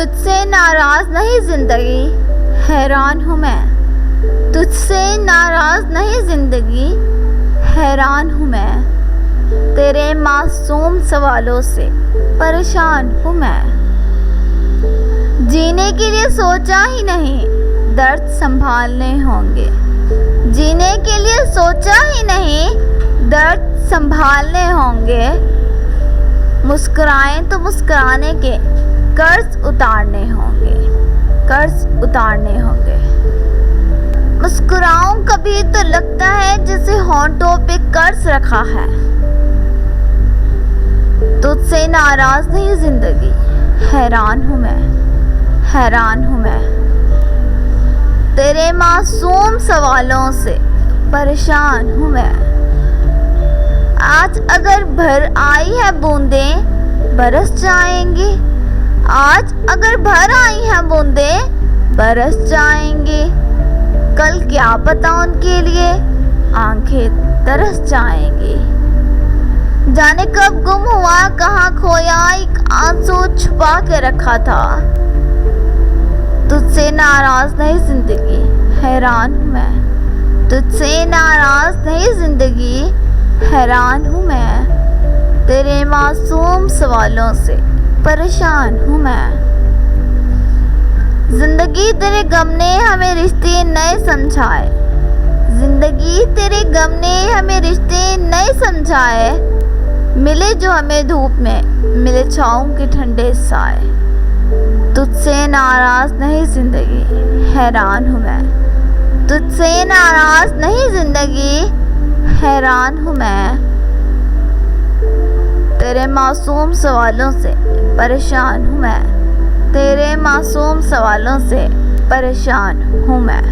तुझसे नाराज नहीं जिंदगी, हैरान हूँ मैं। तुझसे नाराज नहीं जिंदगी, हैरान हूँ मैं। तेरे मासूम सवालों से परेशान हूँ मैं। जीने के लिए सोचा ही नहीं, दर्द संभालने होंगे। जीने के लिए सोचा ही नहीं, दर्द संभालने होंगे। मुस्कुराएं तो मुस्कुराने के कर्ज उतारने होंगे, कर्ज उतारने होंगे। मुस्कुराऊं कभी तो लगता है जैसे होंठों पे कर्ज रखा है। तुझसे नाराज नहीं जिंदगी, हैरान हूँ मैं, हैरान हूँ मैं। तेरे मासूम सवालों से परेशान हूँ मैं। आज अगर भर आई है बूंदें, बरस जाएंगी। आज अगर भर आई है बूंदें, बरस जाएंगी। कल क्या पता उनके लिए आंखें तरस जाएंगी। जाने कब गुम हुआ, कहाँ खोया, एक आंसू छुपा के रखा था। तुझसे नाराज नहीं जिंदगी, हैरान हूँ मैं। तुझसे नाराज नहीं जिंदगी, हैरान हूँ मैं। तेरे मासूम सवालों से परेशान हूँ मैं। जिंदगी तेरे गम ने हमें रिश्ते नए समझाए। जिंदगी तेरे गम ने हमें रिश्ते नए समझाए। मिले जो हमें धूप में, मिले छाँव के ठंडे साए। तुझसे नाराज नहीं जिंदगी, हैरान हूँ मैं। तुझसे नाराज नहीं जिंदगी, हैरान हूँ मैं। तेरे मासूम सवालों से परेशान हूँ मैं। तेरे मासूम सवालों से परेशान हूँ मैं।